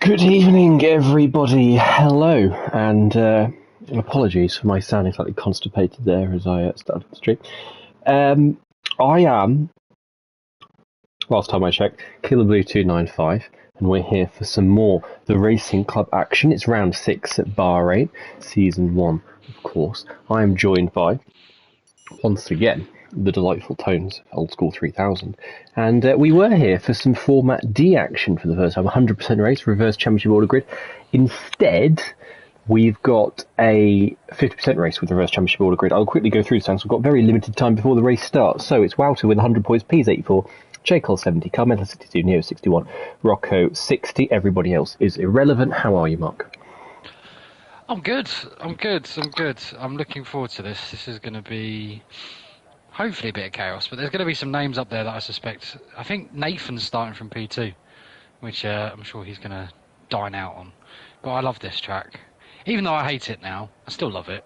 Good evening, everybody. Hello, and apologies for my sounding slightly constipated there as I started the stream. I am, last time I checked, Killer Blue 295, and we're here for some more The Racing Club action. It's round 6 at Bahrain, Season 1, of course. I am joined by, once again, the delightful tones of Old School 3000. And we were here for some Format D action for the first time, 100% race, reverse championship order grid. Instead, we've got a 50% race with reverse championship order grid. I'll quickly go through this, because we've got very limited time before the race starts. So it's Wouter with 100 points, P's 84, J. Cole 70, Carmela 62, Neo 61, Rocco 60. Everybody else is irrelevant. How are you, Mark? I'm good. I'm looking forward to this. This is going to be hopefully a bit of chaos, but there's going to be some names up there that I suspect. I think Nathan's starting from P2, which I'm sure he's going to dine out on. But I love this track. Even though I hate it now, I still love it.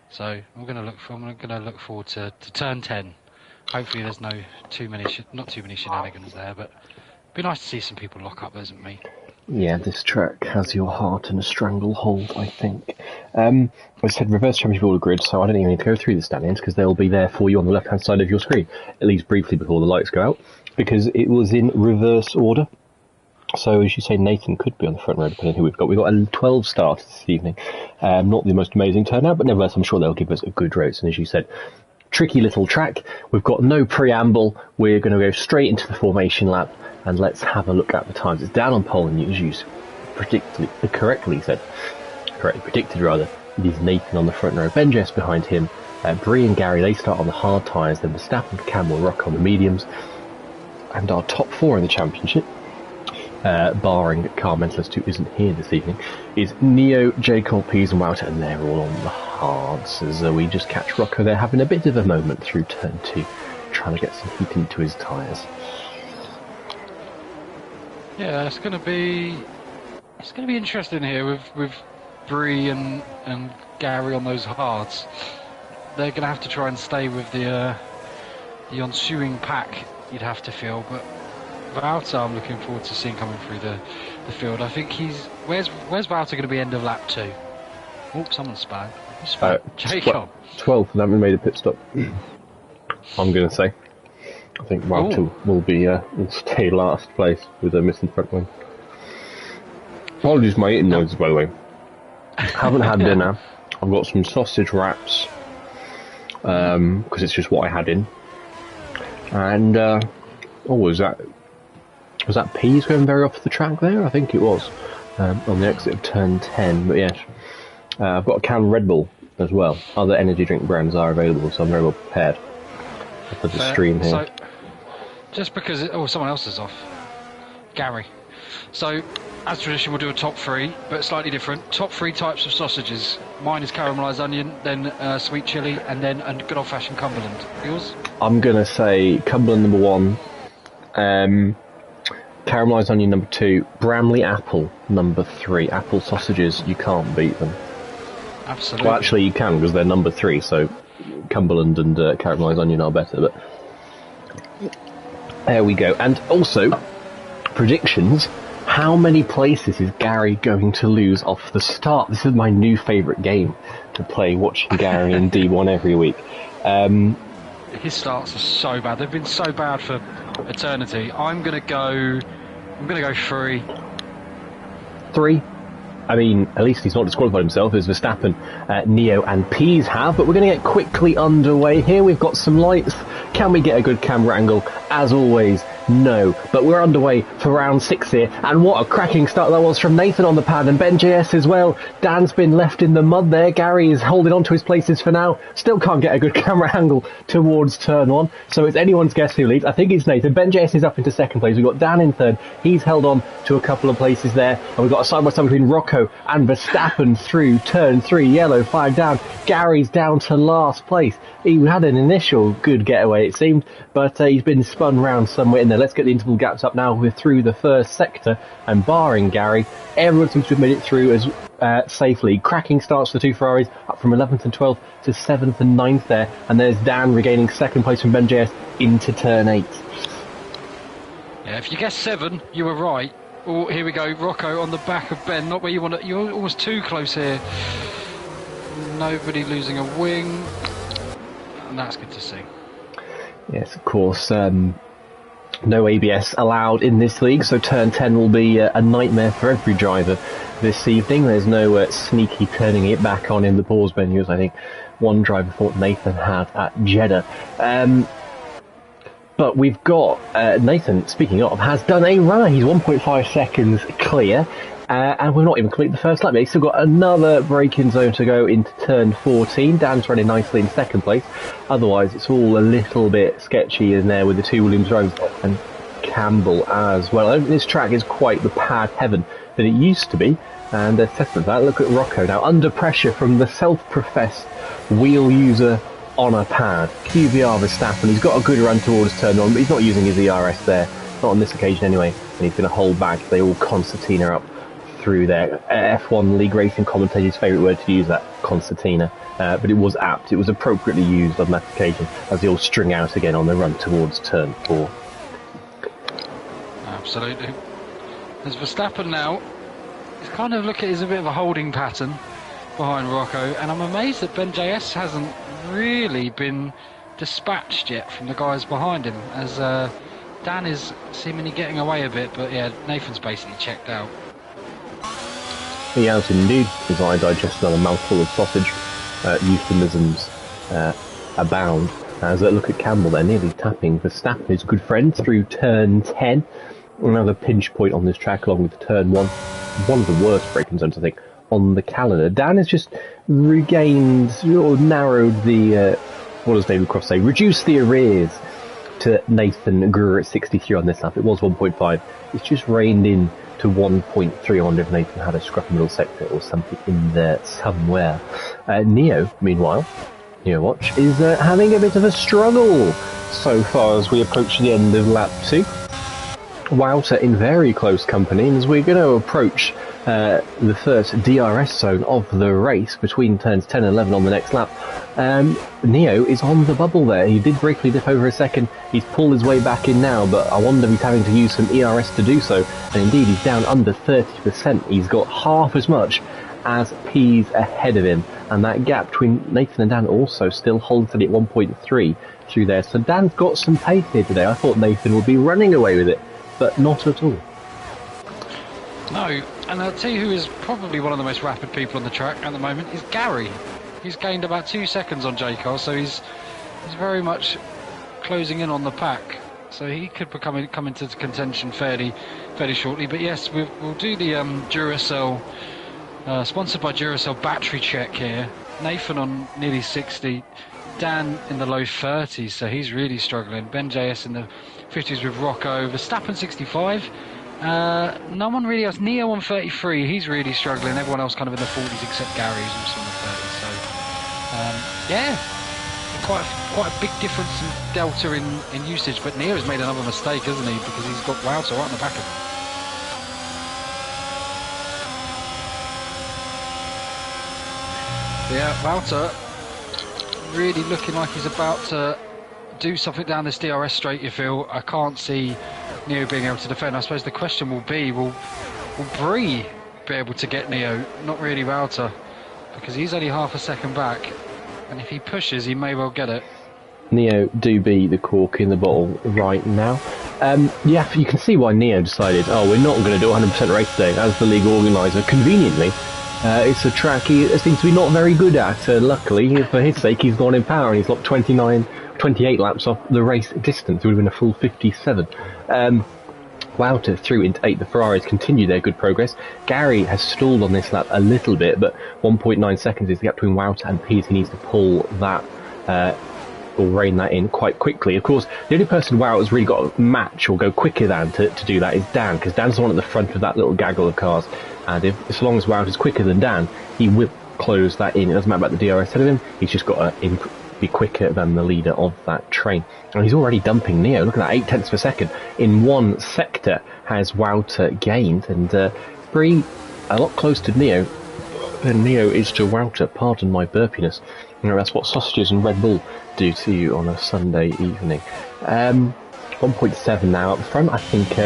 So I'm going to look forward to turn 10. Hopefully there's not too many shenanigans there, but it'd be nice to see some people lock up, isn't me? Yeah, this track has your heart in a stranglehold, I think. I said reverse championship order grid, so I don't even need to go through the stand-ins because they'll be there for you on the left-hand side of your screen, at least briefly before the lights go out, because it was in reverse order. So, as you say, Nathan could be on the front row, depending on who we've got. We've got 12 starters this evening. Not the most amazing turnout, but nevertheless, I'm sure they'll give us a good race. And as you said, tricky little track. We've got no preamble. We're going to go straight into the formation lap, and let's have a look at the times. It's down on pole, and as you correctly predicted, it is Nathan on the front row, Ben Jess behind him, Bree and Gary, they start on the hard tyres, then Verstappen, Campbell, Rock on the mediums, and our top four in the championship, barring Carl Mentalist, who isn't here this evening, is Neo, J. Cole, Pease and Wouter, and they're all on the hards, as we just catch Rocco there having a bit of a moment through turn 2, trying to get some heat into his tyres. Yeah, it's going to be interesting here with Bree and Gary on those hards. They're going to have to try and stay with the ensuing pack, you'd have to feel, but Wouter, I'm looking forward to seeing coming through the field. I think where's Wouter going to be end of lap 2? Oh, someone's spun. Jacob. 12th, and haven't made a pit stop. I'm going to say. I think Wouter will stay last place with a missing front wing. Apologies for my eating noises, by the way. Haven't had dinner. I've got some sausage wraps, because it's just what I had in. And, was that Peas going very off the track there? I think it was, on the exit of turn 10, but yes. I've got a can of Red Bull as well. Other energy drink brands are available, so I'm very well prepared for the stream here. So, just because someone else is off. Gary. So, as tradition, we'll do a top 3, but slightly different. Top 3 types of sausages. Mine is caramelised onion, then sweet chilli, and then a good old-fashioned Cumberland. Yours? I'm going to say Cumberland number 1, caramelised onion number 2, Bramley apple number 3. Apple sausages, you can't beat them. Absolutely. Well, actually, you can, because they're number 3, so Cumberland and caramelised onion are better, but there we go. And also, predictions. How many places is Gary going to lose off the start? This is my new favourite game to play, watching Gary in D1 every week. His starts are so bad. They've been so bad for eternity. I'm gonna go 3. 3. I mean, at least he's not disqualified himself, as Verstappen, Neo and Pease have, but we're going to get quickly underway here. We've got some lights. Can we get a good camera angle? As always, no. But we're underway for round 6 here, and what a cracking start that was from Nathan on the pad, and Ben JS as well. Dan's been left in the mud there. Gary is holding on to his places for now. Still can't get a good camera angle towards turn 1, so it's anyone's guess who leads. I think it's Nathan. Ben JS is up into second place. We've got Dan in third. He's held on to a couple of places there, and we've got a side-by-side between Rocco and Verstappen through turn 3. Yellow flag down. Gary's down to last place. He had an initial good getaway, it seemed, but he's been spun round somewhere in there. Let's get the interval gaps up now. We're through the first sector, and barring Gary, everyone seems to have made it through as safely. Cracking starts for the two Ferraris, up from 11th and 12th to 7th and 9th there, and there's Dan regaining second place from Ben JS into turn 8. Yeah, if you guessed 7, you were right. Oh, here we go. Rocco on the back of Ben. Not where you want to. You're almost too close here. Nobody losing a wing. And that's good to see. Yes, of course. No ABS allowed in this league, so turn 10 will be a nightmare for every driver this evening. There's no sneaky turning it back on in the pause menu, as I think one driver thought Nathan had at Jeddah. But we've got Nathan, speaking of, has done a run. He's 1.5 seconds clear, and we're not even completed the first lap. He's still got another braking zone to go into turn 14. Dan's running nicely in second place. Otherwise, it's all a little bit sketchy in there with the two Williams roads and Campbell as well. I don't think this track is quite the pad heaven that it used to be, and there's testament to that. Look at Rocco now, under pressure from the self-professed wheel user on a pad. QVR Verstappen, he's got a good run towards turn one, but he's not using his ERS there, not on this occasion anyway, and he's going to hold back. They all concertina up through there. F1 league racing commentator's favourite word to use, that concertina, but it was apt, it was appropriately used on that occasion as they all string out again on the run towards turn 4. Absolutely. There's Verstappen now. He's kind of looking as a bit of a holding pattern behind Rocco, and I'm amazed that Ben JS hasn't really been dispatched yet from the guys behind him, as Dan is seemingly getting away a bit, but yeah, Nathan's basically checked out. He has indeed, as I digest another mouthful of sausage. Euphemisms abound. As look at Campbell there, nearly tapping Verstappen, his good friend, through turn 10. Another pinch point on this track, along with turn 1. One of the worst braking zones, I think, on the calendar. Dan has just regained, or narrowed the, what does David Cross say, reduced the arrears to Nathan Greer at 63 on this lap. It was 1.5. It's just reined in to 1.3. I wonder if Nathan had a scruffy middle sector or something in there somewhere. Neo, meanwhile, Neo Watch, is having a bit of a struggle so far as we approach the end of lap 2. Wouter in very close company, and as we're going to approach the first DRS zone of the race between turns 10 and 11 on the next lap, Neo is on the bubble there. He did briefly dip over a second. He's pulled his way back in now, but I wonder if he's having to use some ERS to do so, and indeed he's down under 30%. He's got half as much as P's ahead of him, and that gap between Nathan and Dan also still holds steady at 1.3 through there. So Dan's got some pace here today. I thought Nathan would be running away with it, but not at all. No, and I'll tell you who is probably one of the most rapid people on the track at the moment is Gary. He's gained about 2 seconds on J-Car, so he's very much closing in on the pack. So he could come into contention fairly shortly. But yes, we'll do the Duracell, sponsored by Duracell battery check here. Nathan on nearly 60, Dan in the low 30s, so he's really struggling. Ben JS in the 50s with Rocco. Verstappen 65. No one really else. Neo on 33, he's really struggling. Everyone else kind of in the 40s except Gary, who's also in the 30s. So, yeah, quite a big difference in delta in usage. But Neo's made another mistake, hasn't he? Because he's got Wouter right on the back of him. Yeah, Wouter really looking like he's about to do something down this DRS straight, you feel. I can't see Neo being able to defend. I suppose the question will be, will Bree be able to get Neo? Not really Wouter, because he's only half a second back, and if he pushes, he may well get it. Neo do be the cork in the bottle right now. Yeah, you can see why Neo decided, we're not going to do 100% race today, as the league organiser. Conveniently, it's a track he seems to be not very good at. Luckily, for his sake, he's gone in power, and he's locked 28 laps off the race distance. It would have been a full 57. Wouter through into 8. The Ferraris continue their good progress. Gary has stalled on this lap a little bit, but 1.9 seconds is the gap between Wouter and Pease. He needs to pull that, or rein that in quite quickly. Of course, the only person Wouter's really got to match or go quicker than to do that is Dan, because Dan's the one at the front of that little gaggle of cars. And as long as Wouter's quicker than Dan, he will close that in. It doesn't matter about the DRS ahead of him. He's just got to be quicker than the leader of that train. And he's already dumping Neo. Look at that, 0.8 of a second. In one sector has Wouter gained, and Bree a lot close to Neo than Neo is to Wouter. Pardon my burpiness. You know, that's what sausages and Red Bull do to you on a Sunday evening. 1.7 now up front. I think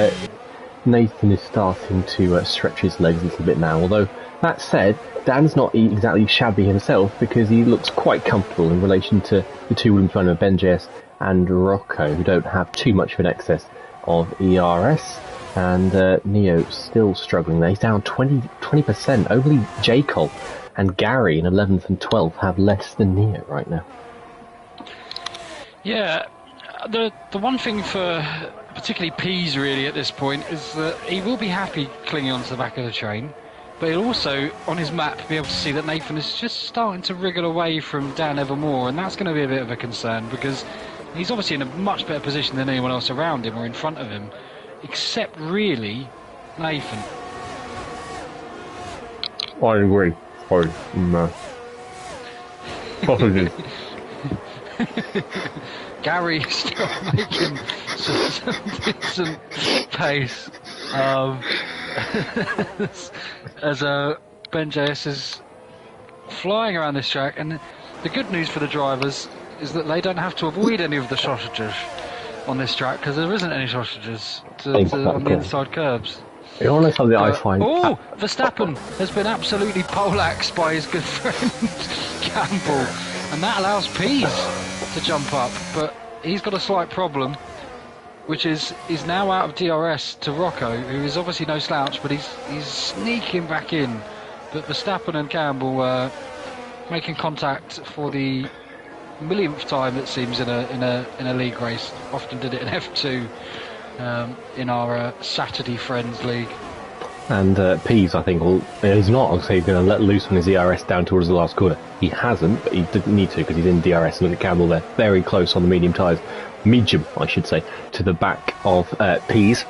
Nathan is starting to stretch his legs a little bit now, although that said, Dan's not exactly shabby himself because he looks quite comfortable in relation to the two Williams runner, Ben JS and Rocco, who don't have too much of an excess of ERS. And Neo still struggling there. He's down 20%. Only J. Cole and Gary in 11th and 12th have less than Neo right now. Yeah, the one thing for particularly Pease really at this point is that he will be happy clinging onto the back of the train, but he'll also, on his map, be able to see that Nathan is just starting to wriggle away from Dan evermore, and that's going to be a bit of a concern because he's obviously in a much better position than anyone else around him or in front of him, except really Nathan. I agree. Possibly. Gary still making some decent pace as Ben JS is flying around this track, and the good news for the drivers is that they don't have to avoid any of the sausages on this track because there isn't any sausages on the inside curbs. You know something I find... Oh, Verstappen has been absolutely poleaxed by his good friend Campbell, and that allows Pease to jump up, but he's got a slight problem, which is he's now out of DRS to Rocco, who is obviously no slouch, but he's sneaking back in. But Verstappen and Campbell making contact for the millionth time, it seems, in a league race. Often did it in F2 in our Saturday Friends League. And Pease, I think, he's not, I'll say, going to let loose on his ERS down towards the last corner. He hasn't, but he didn't need to because he's in DRS. Look at Campbell there, very close on the medium tyres. Medium, I should say, to the back of Pease.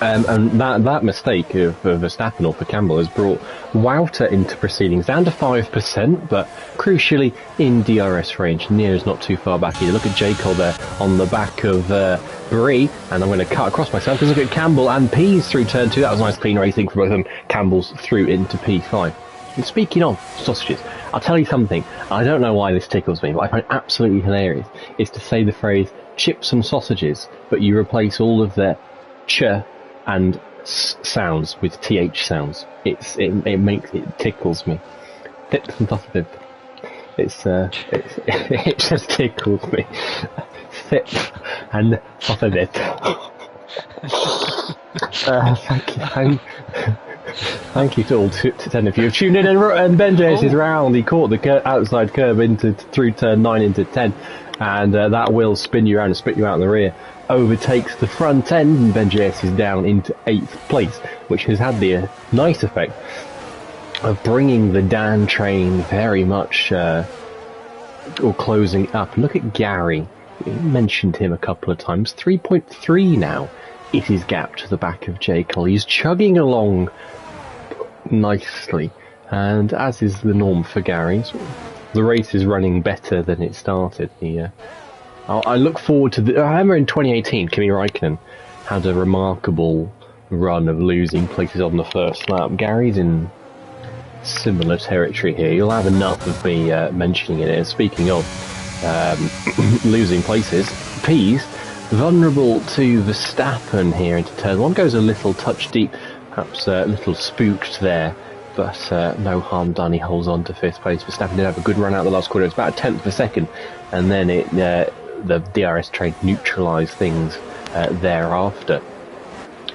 And that mistake of Verstappen or for Campbell has brought Wouter into proceedings down to 5%, but crucially in DRS range. Neo's not too far back either. Look at J. Cole there on the back of Brie, and I'm going to cut across myself because look at Campbell and Pease through turn 2. That was nice clean racing for both of them. Campbell's through into P5. And speaking of sausages, I'll tell you something. I don't know why this tickles me, but I find it absolutely hilarious. Is to say the phrase chips and sausages, but you replace all of the ch and sounds with th sounds. It tickles me. Chips and sausages. It just tickles me. Sip and sausages. Thank you to all 10 of you who have tuned in, and Ben JS is round. He caught the outside curve through turn 9 into 10, and that will spin you around and spit you out in the rear. Overtakes the front end, and Ben JS is down into 8th place, which has had the nice effect of bringing the Dan train very much or closing up. Look at Gary. We mentioned him a couple of times. 3.3 now is his gap to the back of J. Cole. He's chugging along nicely, and as is the norm for Gary, the race is running better than it started. I look forward to I remember in 2018 Kimi Räikkönen had a remarkable run of losing places on the first lap. Gary's in similar territory here. You'll have enough of me mentioning it. And speaking of losing places, Pease vulnerable to Verstappen here into turn 1, goes a little touch deep, perhaps a little spooked there, but no harm done. He holds on to 5th place. Verstappen did have a good run out the last quarter. It's about a 10th of a second, and then the DRS train neutralised things thereafter.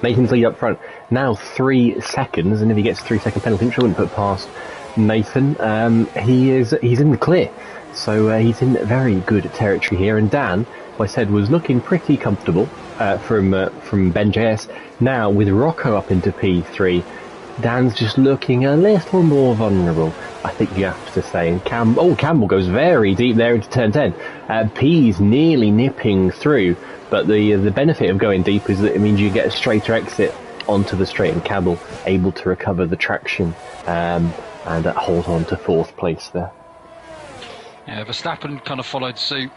Nathan's lead up front now 3 seconds, and if he gets a 3-second penalty, which I wouldn't put past Nathan, he's in the clear. So he's in very good territory here, and Dan, like I said, was looking pretty comfortable from Ben JS. Now with Rocco up into P3, Dan's just looking a little more vulnerable, I think you have to say. And Campbell goes very deep there into turn 10. Pease nearly nipping through, but the benefit of going deep is that it means you get a straighter exit onto the straight, and Campbell able to recover the traction and hold on to 4th place there. Yeah, Verstappen kind of followed suit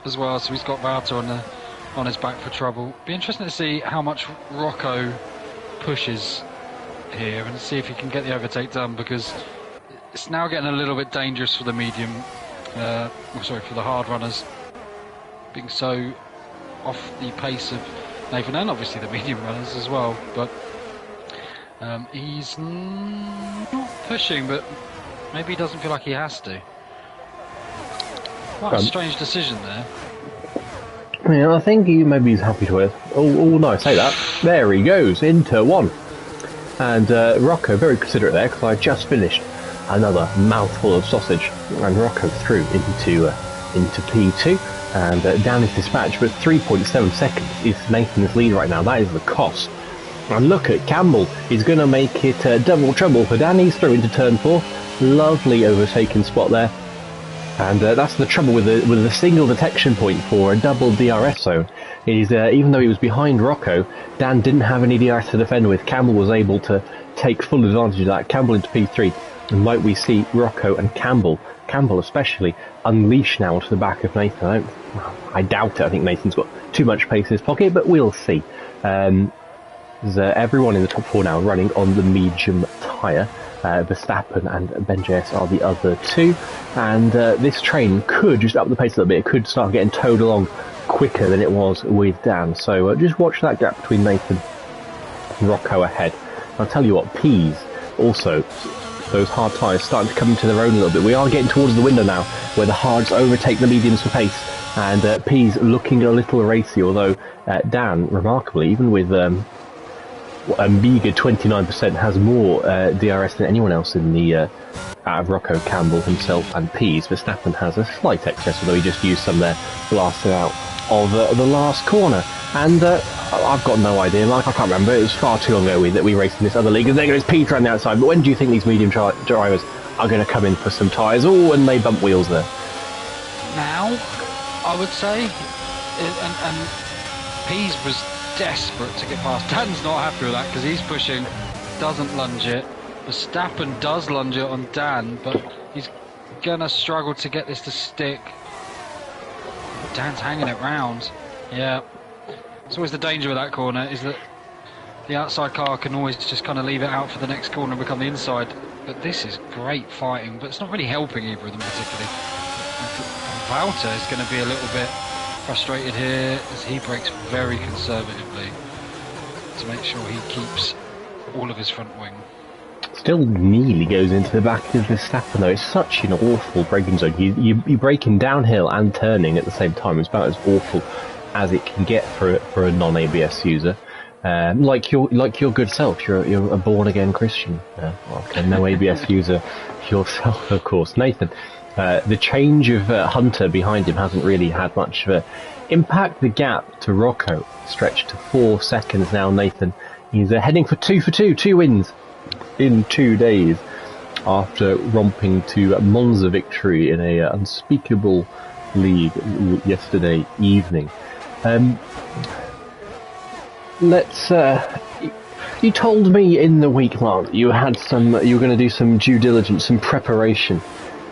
as well, so he's got Wouter on his back for trouble. Be interesting to see how much Rocco pushes here and see if he can get the overtake done, because it's now getting a little bit dangerous for the for the hard runners, being so off the pace of Nathan and obviously the medium runners as well. But he's not pushing, but maybe he doesn't feel like he has to. Quite a strange decision there. Yeah, I think maybe he's happy to it. Oh, no, I say that. There he goes, into one. And Rocco, very considerate there, because I just finished another mouthful of sausage. And Rocco through into P2. And Dan is dispatched, but 3.7 seconds is Nathan's lead right now. That is the cost. And look at Campbell. He's going to make it double trouble for Dan. He's through into turn 4. Lovely overtaking spot there. And that's the trouble with the single detection point for a double DRS zone. Is even though he was behind Rocco, Dan didn't have any DRS to defend with. Campbell was able to take full advantage of that. Campbell into P3, and might we see Rocco and Campbell especially, unleash now onto the back of Nathan? I doubt it. I think Nathan's got too much pace in his pocket, but we'll see. There's everyone in the top 4 now running on the medium tyre. Verstappen and Ben JS are the other 2, and this train could just up the pace a little bit. It could start getting towed along quicker than it was with Dan, so just watch that gap between Nathan and Rocco ahead. I'll tell you what, Pease also, those hard tyres starting to come into their own a little bit. We are getting towards the window now where the hards overtake the mediums for pace, and Pease looking a little racy, although Dan, remarkably, even with a meagre 29%, has more DRS than anyone else in the out of Rocco, Campbell himself and Pease. Verstappen has a slight excess, although he just used some there blasted out of the last corner. And I've got no idea, Mike, I can't remember. It was far too long ago that we raced in this other league, and there goes Peter on the outside. But when do you think these medium drivers are going to come in for some tyres? Oh, and they bump wheels there. Now, I would say, and Pease was desperate to get past. Dan's not happy with that because he's pushing, doesn't lunge it. Verstappen does lunge it on Dan, but he's gonna struggle to get this to stick. Dan's hanging it round. Yeah, it's always the danger with that corner, is that the outside car can always just kind of leave it out for the next corner and become the inside. But this is great fighting, but it's not really helping either of them particularly. Walter is going to be a little bit frustrated here as he brakes very conservatively to make sure he keeps all of his front wing. Still nearly goes into the back of Verstappen though. It's such an awful braking zone. You're braking downhill and turning at the same time. It's about as awful as it can get for a non-ABS user. Like your good self. You're a born again Christian. Okay, no ABS user yourself, of course. Nathan. The change of Hunter behind him hasn't really had much of an impact. The gap to Rocco stretched to 4 seconds now. Nathan is heading for 2 wins in 2 days after romping to Monza victory in a unspeakable league yesterday evening. You told me in the week, Mark, that you were going to do some due diligence, some preparation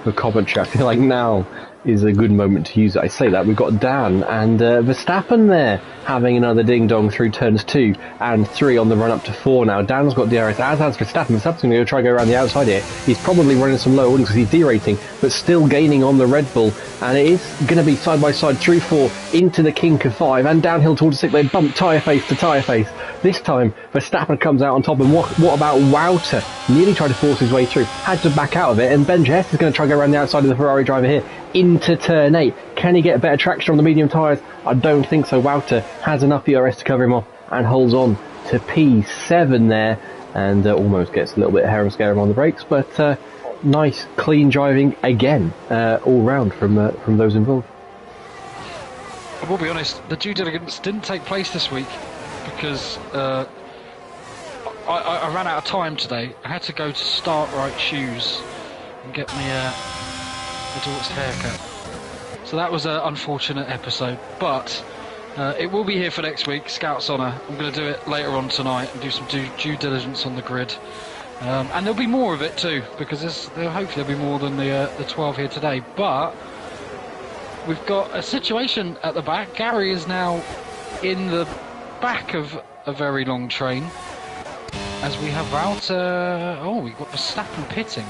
for commentary. I feel like now is a good moment to use it. I say that we've got Dan and Verstappen there having another ding dong through turns 2 and 3 on the run up to 4 now. Dan's got DRS, as has Verstappen. Verstappen's going to try to go around the outside here. He's probably running some low orders because he's derating, but still gaining on the Red Bull, and it is going to be side by side through 4 into the kink of 5 and downhill towards 6. They bump tyre face to tyre face. This time Verstappen comes out on top, and what about Wouter? Nearly tried to force his way through, had to back out of it, and Ben Jess is going to try to go around the outside of the Ferrari driver here into turn 8. Can he get better traction on the medium tyres? I don't think so. Wouter has enough ERS to cover him off and holds on to P7 there, and almost gets a little bit hair and scare him on the brakes, but nice clean driving again all round from those involved. I will be honest, the due diligence didn't take place this week because I ran out of time today. I had to go to Start Right Shoes and get me a daughter's haircut. So that was an unfortunate episode, but it will be here for next week, Scout's Honour. I'm going to do it later on tonight and do some due diligence on the grid. And there'll be more of it too, because hopefully there'll be more than the 12 here today. But we've got a situation at the back. Gary is now in the back of a very long train, as we have Wouter. We've got Verstappen pitting.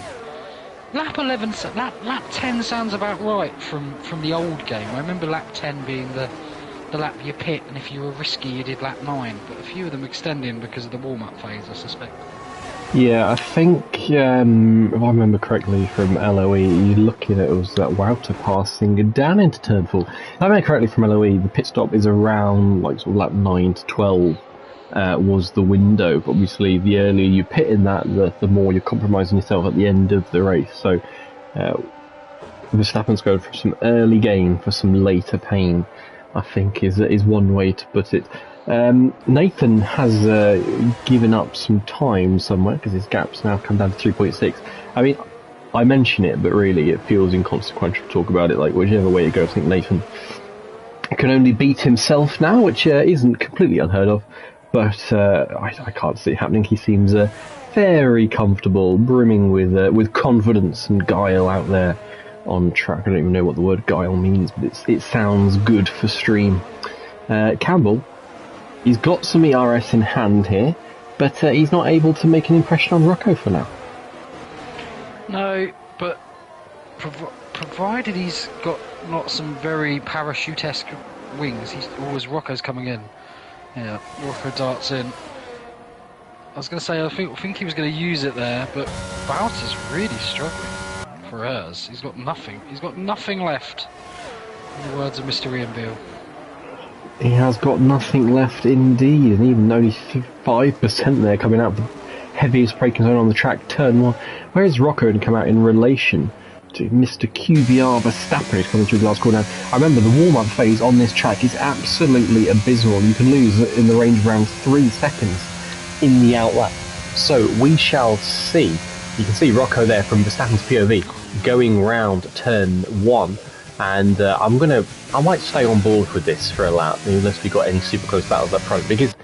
Lap 11, lap 10 sounds about right from the old game. I remember lap 10 being the the lap you pit, and if you were risky, you did lap 9. But a few of them extending because of the warm-up phase, I suspect. Yeah, I think, if I remember correctly from LOE, you're looking at it was that Wouter passing down into turn 4. If I remember correctly from LOE, the pit stop is around like sort of lap 9 to 12 was the window. But obviously, the earlier you pit in that, the more you're compromising yourself at the end of the race. So, Verstappen's going for some early gain for some later pain, I think is one way to put it. Nathan has given up some time somewhere because his gap's now come down to 3.6. I mean, I mention it, but really it feels inconsequential to talk about it. Like, whichever way it goes, I think Nathan can only beat himself now, which isn't completely unheard of, but I can't see it happening. He seems very comfortable, brimming with confidence and guile out there on track. I don't even know what the word guile means, but it sounds good for stream. Campbell, he's got some ERS in hand here, but he's not able to make an impression on Rocco for now. No, but provided he's got not some very parachute-esque wings, he's always Rocco's coming in. Yeah, Rocco darts in. I was going to say, I think he was going to use it there, but Bowser's really struggling for hers. He's got nothing. He's got nothing left. In the words of Mr. Ian Beale. He has got nothing left indeed, and even only 5% there coming out of the heaviest braking zone on the track, turn 1. Where is Rocco going to come out in relation to Mr. QVR Verstappen who's coming through the last corner? I remember the warm-up phase on this track is absolutely abysmal. You can lose in the range of around 3 seconds in the outlap. So we shall see. You can see Rocco there from Verstappen's POV going round turn 1. And I might stay on board with this for a lap, unless we've got any super close battles up front, because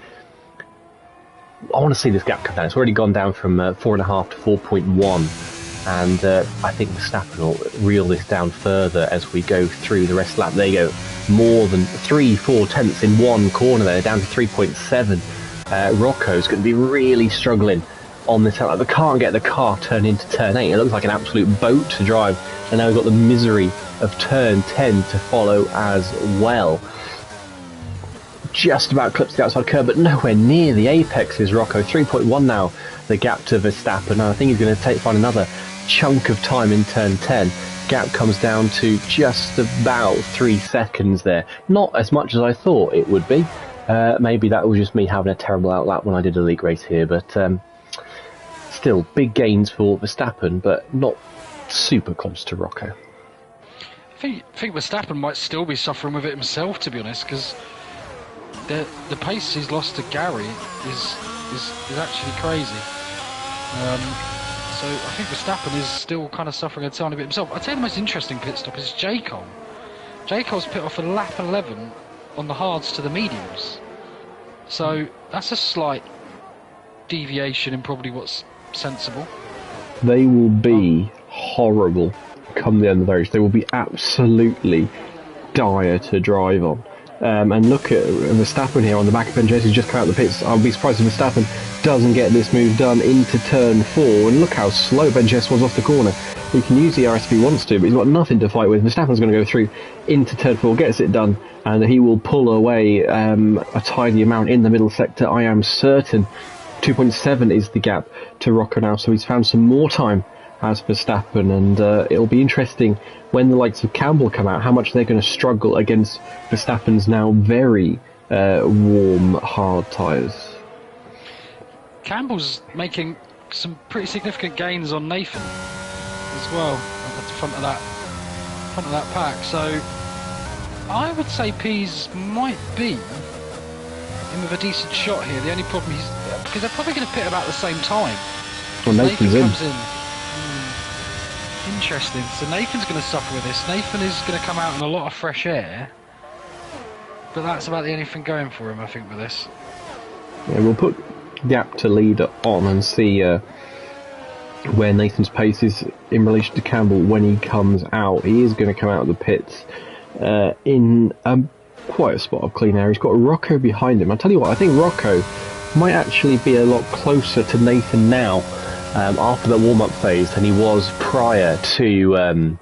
I want to see this gap come down. It's already gone down from 4.5 to 4.1, and I think Verstappen will reel this down further as we go through the rest of the lap. There you go, more than 3-4 tenths in one corner there, down to 3.7. Rocco's going to be really struggling on this outlap. They can't get the car turned into turn 8. It looks like an absolute boat to drive, and now we've got the misery of turn 10 to follow as well. Just about clips the outside curve, but nowhere near the apex is Rocco. 3.1 now, the gap to Verstappen, and I think he's going to find another chunk of time in turn 10. Gap comes down to just about 3 seconds there. Not as much as I thought it would be. Maybe that was just me having a terrible outlap when I did a league race here, but still, big gains for Verstappen, but not super close to Rocco. I think Verstappen might still be suffering with it himself, to be honest, because the pace he's lost to Gary is actually crazy. So I think Verstappen is still kind of suffering a tiny bit himself. I'd say the most interesting pit stop is J. Cole. J. Cole's pit off at lap 11 on the hards to the mediums. So that's a slight deviation in probably what's sensible. They will be horrible come the end of the race. They will be absolutely dire to drive on. And look at Verstappen here on the back of Ben Jesse, who's just come out of the pits. I'll be surprised if Verstappen doesn't get this move done into turn 4. And look how slow Ben Jesse was off the corner. He can use the RS if he wants to, but he's got nothing to fight with. Verstappen's going to go through into turn 4, gets it done, and he will pull away a tidy amount in the middle sector, I am certain. 2.7 is the gap to Rocco now, so he's found some more time as Verstappen, and it'll be interesting when the likes of Campbell come out, how much they're going to struggle against Verstappen's now very warm, hard tyres. Campbell's making some pretty significant gains on Nathan as well at the front of that pack, so I would say Pease might be in with a decent shot here. The only problem is because they're probably going to pit about the same time. Well, Nathan comes in. Interesting. So Nathan's going to suffer with this. Nathan is going to come out in a lot of fresh air, but that's about the only thing going for him, I think, with this. Yeah, we'll put gap to leader on and see where Nathan's pace is in relation to Campbell when he comes out. He is going to come out of the pits in quite a spot of clean air. He's got Rocco behind him. I'll tell you what, I think Rocco might actually be a lot closer to Nathan now after the warm-up phase than he was prior to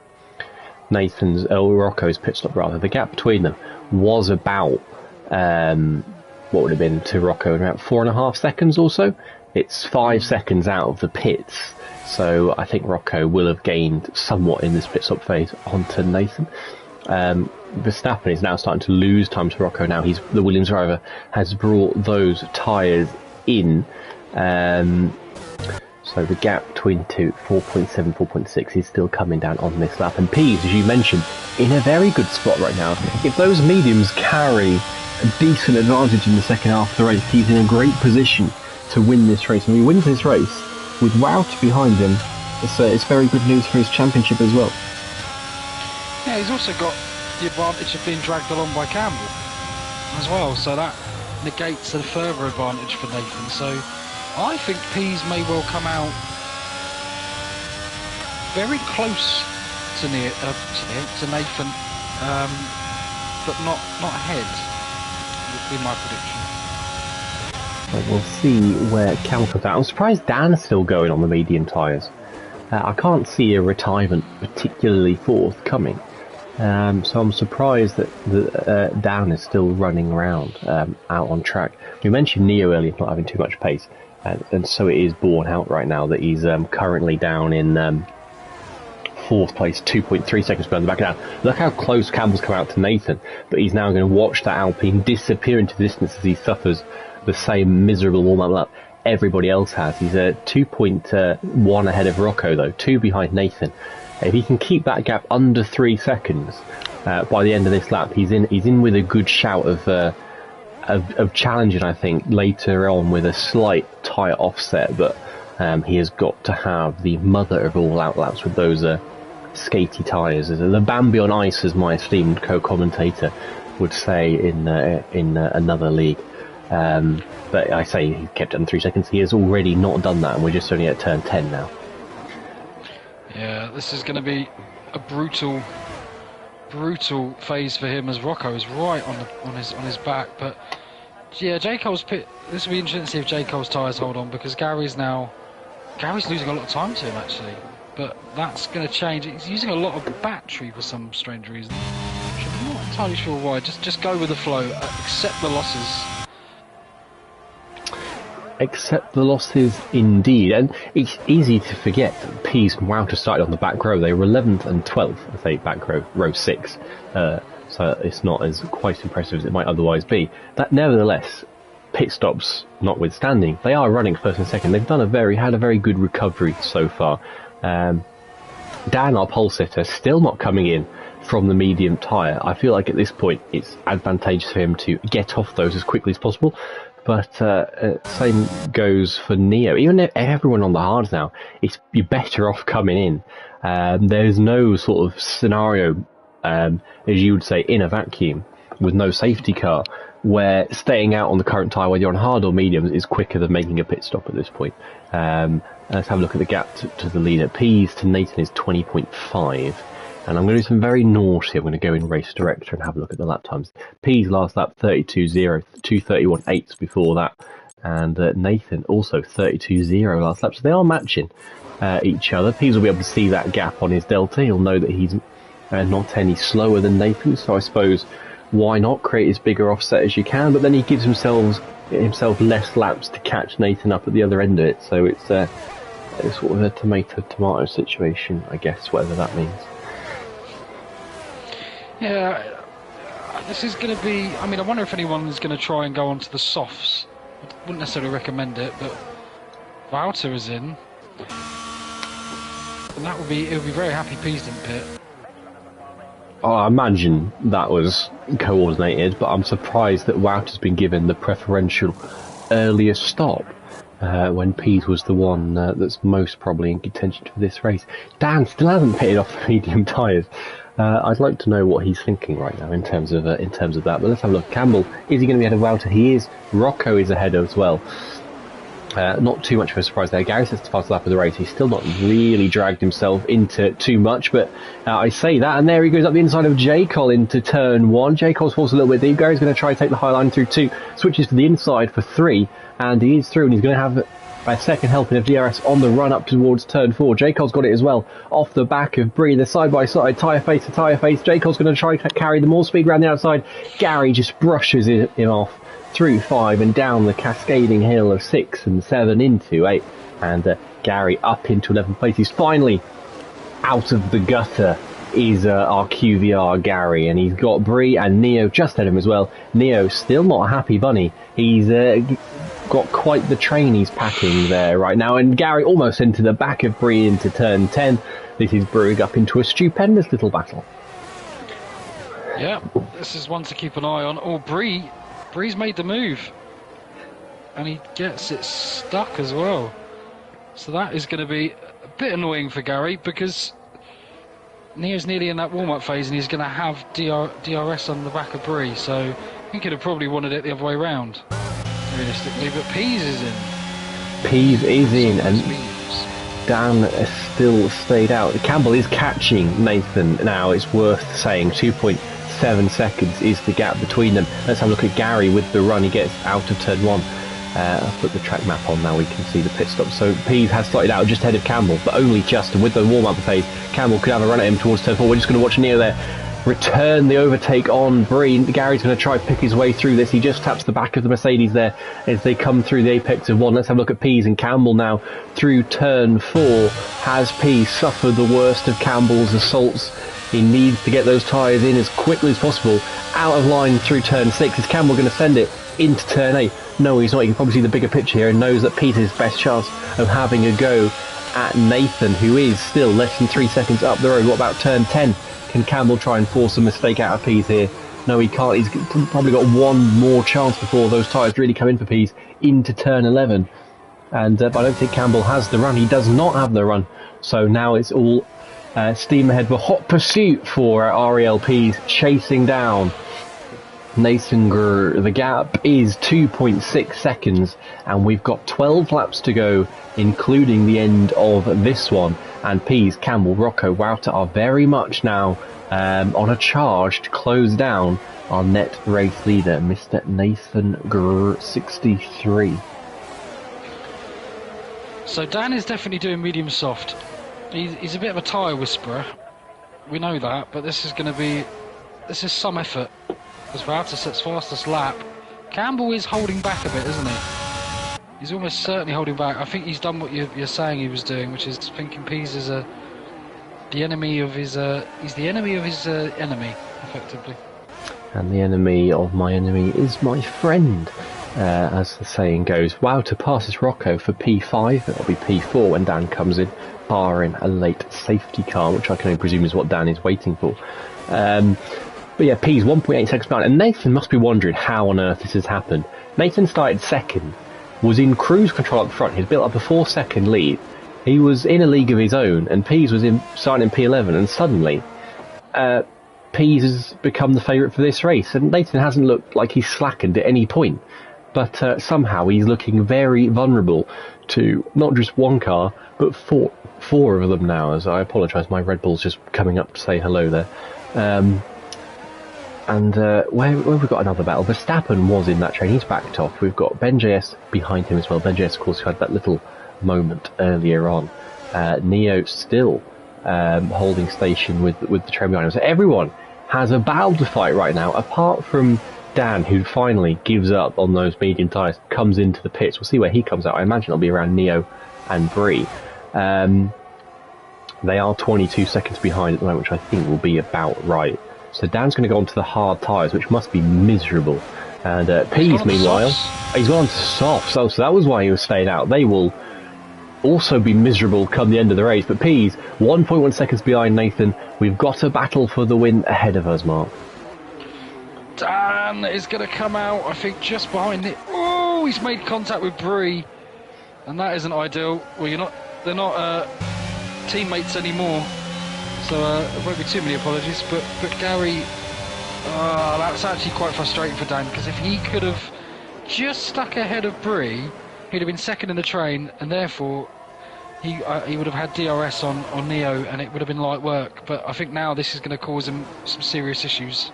Rocco's pit stop rather. The gap between them was about what would have been to Rocco in about 4.5 seconds or so. It's 5 seconds out of the pits, so I think Rocco will have gained somewhat in this pit stop phase onto Nathan. Verstappen is now starting to lose time to Rocco now. The Williams driver has brought those tyres in. So the gap between 4.7, 4.6 is still coming down on this lap. And Pease, as you mentioned, in a very good spot right now. If those mediums carry a decent advantage in the second half of the race, he's in a great position to win this race. And he wins this race with Wout behind him. It's very good news for his championship as well. Yeah, he's also got the advantage of being dragged along by Campbell as well, so that negates a further advantage for Nathan. So I think Pease may well come out very close to Nathan, but not ahead, would be my prediction. But we'll see where Campbell comes out. I'm surprised Dan's still going on the medium tyres. I can't see a retirement particularly forthcoming. So I'm surprised that Dan is still running around out on track. We mentioned Neo earlier not having too much pace, and so it is borne out right now that he's currently down in fourth place, 2.3 seconds behind the back of Dan. Look how close Campbell's come out to Nathan, but he's now going to watch that Alpine disappear into the distance as he suffers the same miserable warm-up lap everybody else has. He's 2.1 ahead of Rocco though, 2 behind Nathan. If he can keep that gap under 3 seconds by the end of this lap, he's in with a good shout of challenging. I think later on with a slight tyre offset, but he has got to have the mother of all out laps with those skatey tyres. The Bambi on ice, as my esteemed co-commentator would say in another league. But I say he kept it under 3 seconds. He has already not done that, and we're just only at turn 10 now. Yeah, this is going to be a brutal phase for him as Rocco is right on his back. But yeah, J. Cole's pit. This will be interesting to see if J. Cole's tyres hold on, because Gary's losing a lot of time to him actually. But that's going to change. He's using a lot of battery for some strange reason. I'm not entirely sure why. Just go with the flow. Accept the losses. Accept the losses indeed, and it's easy to forget that Pease and Wout started on the back row. They were 11th and 12th, I say back row 6, so it's not as quite impressive as it might otherwise be. That nevertheless, pit stops notwithstanding, they are running first and second. They've had a very good recovery so far. Dan, our pole sitter, still not coming in from the medium tyre. I feel like at this point it's advantageous for him to get off those as quickly as possible. But same goes for Neo. Even everyone on the hards now, you're better off coming in. There's no sort of scenario, as you would say, in a vacuum with no safety car, where staying out on the current tyre, whether you're on hard or mediums, is quicker than making a pit stop at this point. Let's have a look at the gap to the leader. Pease to Nathan is 20.5. And I'm going to do some very naughty. I'm going to go in race director and have a look at the lap times. P's last lap 32.0, 2:31.8 before that. And Nathan also 32.0 last lap. So they are matching each other. P's will be able to see that gap on his delta. He'll know that he's not any slower than Nathan. So I suppose why not create as bigger offset as you can? But then he gives himself less laps to catch Nathan up at the other end of it. So it's sort of a tomato situation, I guess, whatever that means. Yeah, this is going to be... I mean, I wonder if anyone is going to try and go onto the softs. I wouldn't necessarily recommend it, but Wouter is in. And it would be very happy Pease didn't pit. I imagine that was coordinated, but I'm surprised that Wouter's been given the preferential earlier stop when Pease was the one that's most probably in contention for this race. Dan still hasn't pitted off the medium tyres. I'd like to know what he's thinking right now in terms of that. But let's have a look. Campbell, is he going to be ahead of Wouter? He is. Rocco is ahead as well. Not too much of a surprise there. Gary sets the fastest lap of the race. He's still not really dragged himself into too much, but I say that, and there he goes up the inside of J. Cole into turn 1. J. Cole's forced a little bit deep. Gary's going to try to take the high line through 2. Switches to the inside for 3, and he is through, and he's going to have A second helping of DRS on the run up towards turn 4. Jacob's got it as well. Off the back of Bree, they're side by side, tyre face to tyre face. Jacob's going to try to carry the more speed around the outside. Gary just brushes him off through 5 and down the cascading hill of 6 and 7 into 8. And Gary up into 11th place. He's finally out of the gutter. Is our QVR Gary, and he's got Bree and Neo just ahead of him as well. Neo still not a happy bunny. He's got quite the train he's packing there right now, and Gary almost into the back of Bree into turn 10. This is brewing up into a stupendous little battle. Yeah, this is one to keep an eye on. Oh, Bree's made the move, and he gets it stuck as well. So that is going to be a bit annoying for Gary, because Neo's nearly in that warm-up phase, and he's going to have DRS on the back of Bree, so he could have probably wanted it the other way round, realistically. But Pease is in. Pease is in, and Dan has still stayed out. Campbell is catching Nathan now. It's worth saying 2.7 seconds is the gap between them. Let's have a look at Gary with the run. He gets out of turn 1. I'll put the track map on now, we can see the pit stop. So Pease has started out just ahead of Campbell, but only just, and with the warm-up phase, Campbell could have a run at him towards turn 4. We're just going to watch Neo there return the overtake on Bree. Gary's going to try to pick his way through this. He just taps the back of the Mercedes there as they come through the apex of 1. Let's have a look at Pease and Campbell now through turn 4. Has Pease suffered the worst of Campbell's assaults? He needs to get those tyres in as quickly as possible. Out of line through turn 6. Is Campbell going to send it into turn 8? No, he's not. You can probably see the bigger picture here and knows that Peter's best chance of having a go at Nathan, who is still less than 3 seconds up the road. What about turn 10? Can Campbell try and force a mistake out of Pease here? No, he can't. He's probably got one more chance before those tyres really come in for Pease into turn 11. And but I don't think Campbell has the run. He does not have the run. So now it's all steam ahead for hot pursuit for Ariel Pease, chasing down Nathan Grr. The gap is 2.6 seconds, and we've got 12 laps to go, including the end of this one. And Pease, Campbell, Rocco, Wouter are very much now on a charge to close down our net race leader, Mr. Nathan Grr 63. So Dan is definitely doing medium soft. He's a bit of a tyre whisperer. We know that, but this is some effort. Because Wouter sets fastest lap. Campbell is holding back a bit, isn't he? He's almost certainly holding back. I think he's done what you're saying he was doing, which is thinking Pease is the enemy of his. He's the enemy of his enemy, effectively. And the enemy of my enemy is my friend, as the saying goes. Wouter passes Rocco for P5. It'll be P4 when Dan comes in, barring a late safety car, which I can only presume is what Dan is waiting for. But yeah, Pease 1.8 seconds behind, and Nathan must be wondering how on earth this has happened. Nathan started second, was in cruise control up front. He'd built up a 4-second lead. He was in a league of his own, and Pease was starting in P11, and suddenly Pease has become the favourite for this race, and Nathan hasn't looked like he's slackened at any point. But somehow he's looking very vulnerable to not just one car, but four of them now, as I apologise, my Red Bull's just coming up to say hello there. And where we've got another battle, Verstappen was in that train, he's backed off. We've got Ben JS behind him as well. Ben JS, of course, who had that little moment earlier on. Neo still holding station with the train behind him. So everyone has a battle to fight right now, apart from Dan, who finally gives up on those medium tyres, comes into the pits. We'll see where he comes out. I imagine it'll be around Neo and Bree. They are 22 seconds behind at the moment, which I think will be about right. So Dan's going to go onto the hard tyres, which must be miserable. And Pease, meanwhile, he's gone on to softs. So that was why he was staying out. They will also be miserable come the end of the race. But Pease, 1.1 seconds behind Nathan. We've got a battle for the win ahead of us, Mark. Dan is going to come out, I think, just behind it. Oh, he's made contact with Bree. And that isn't ideal. Well, they're not teammates anymore. So there won't be too many apologies, but Gary, that's actually quite frustrating for Dan, because if he could have just stuck ahead of Bree, he'd have been second in the train, and therefore he would have had DRS on Neo, and it would have been light work. But I think now this is going to cause him some serious issues.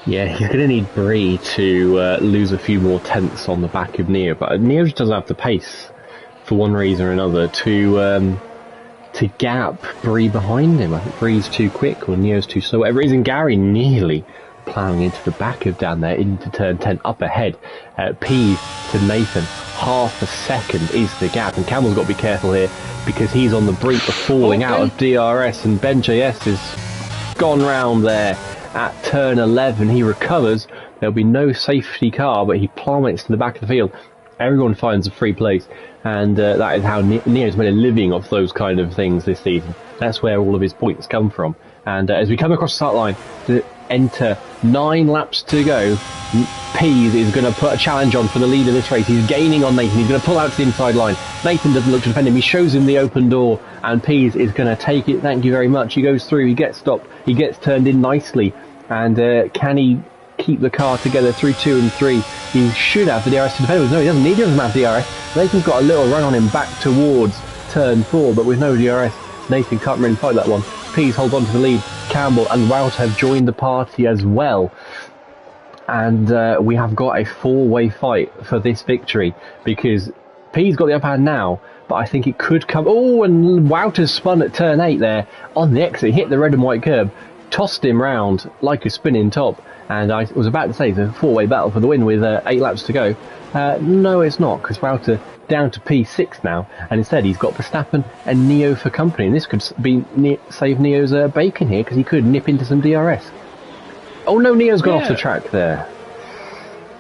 Yeah, you're going to need Bree to lose a few more tenths on the back of Neo, but Neo just doesn't have the pace for one reason or another, to gap Bree behind him. I think Bree's too quick, or Neo's too slow. Whatever it is, and Gary nearly ploughing into the back of Dan there, into turn 10, up ahead. P to Nathan, half a second is the gap, and Campbell's got to be careful here, because he's on the brink of falling out of DRS, and Ben JS has gone round there at turn 11. He recovers. There'll be no safety car, but he plummets to the back of the field. Everyone finds a free place, and that is how Neo's made a living off those kind of things this season. That's where all of his points come from. And as we come across the start line to enter 9 laps to go, Pease is going to put a challenge on for the lead of this race. He's gaining on Nathan. He's going to pull out to the inside line. Nathan doesn't look to defend him. He shows him the open door, and Pease is going to take it. Thank you very much. He goes through. He gets stopped. He gets turned in nicely. And can he keep the car together through 2 and 3? He should have the DRS to defend with. No, he doesn't. He doesn't have DRS. Nathan's got a little run on him back towards turn 4, but with no DRS, Nathan can't really fight that one. Pease holds on to the lead. Campbell and Wout have joined the party as well. And we have got a 4-way fight for this victory, because Pease got the upper hand now, but I think it could come... Oh, and Wout has spun at turn 8 there on the exit, hit the red and white curb, tossed him round like a spinning top. And I was about to say it's a 4-way battle for the win with 8 laps to go. No, it's not, because Wout down to P6 now, and instead he's got Verstappen and Neo for company, and this could be save Neo's bacon here, because he could nip into some DRS. Oh no, Neo's gone off the track there.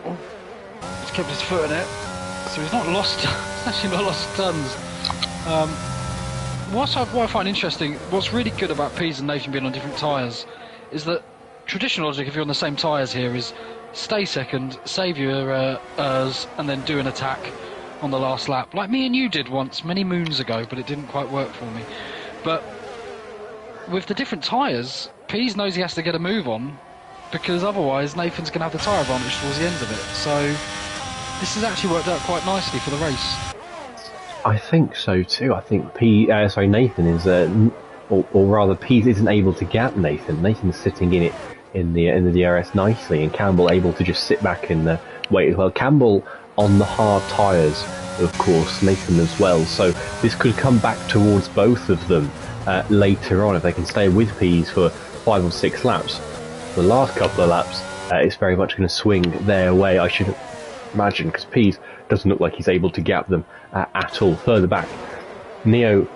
He's kept his foot in it, so he's not lost. He's actually not lost tons. What I find interesting, what's really good about Pease and Nathan being on different tyres, is that traditional logic, if you're on the same tyres here, is stay second, save your and then do an attack on the last lap, like me and you did once many moons ago, but it didn't quite work for me. But with the different tyres, Pease knows he has to get a move on, because otherwise Nathan's going to have the tyre advantage towards the end of it. So this has actually worked out quite nicely for the race. I think so too. I think Nathan is, or rather Pease isn't able to gap Nathan. Nathan's sitting in it in the DRS nicely, and Campbell able to just sit back and wait as well. Campbell on the hard tyres, of course, Nathan as well, so this could come back towards both of them later on if they can stay with Pease for 5 or 6 laps. The last couple of laps, it's very much going to swing their way, I should imagine, because Pease doesn't look like he's able to gap them at all. Further back, Neo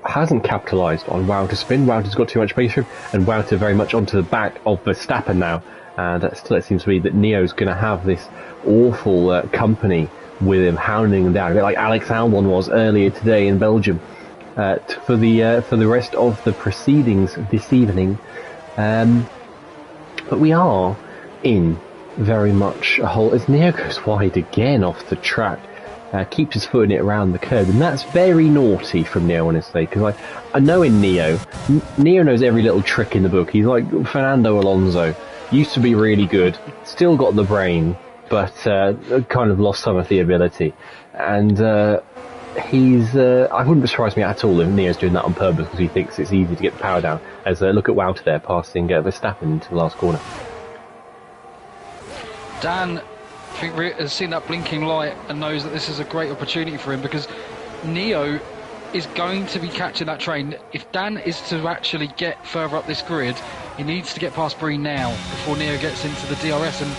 hasn't capitalised on Wout spin. Wout has got too much pace for him, and Wout very much onto the back of Verstappen now. And still it seems to be that Neo's going to have this awful company with him, hounding him down, a bit like Alex Albon was earlier today in Belgium, for the rest of the proceedings this evening. But we are in very much a hole as Neo goes wide again off the track. Keeps his foot in it around the curb, and that's very naughty from Neo, honestly, because I know in Neo knows every little trick in the book. He's like Fernando Alonso, used to be really good, still got the brain, but kind of lost some of the ability. And he's I wouldn't surprise me at all if Neo's doing that on purpose, because he thinks it's easy to get the power down. As look at Wout there passing Verstappen into the last corner. Dan, I think, has seen that blinking light and knows that this is a great opportunity for him, because Neo is going to be catching that train. If Dan is to actually get further up this grid, he needs to get past Bree now before Neo gets into the DRS, and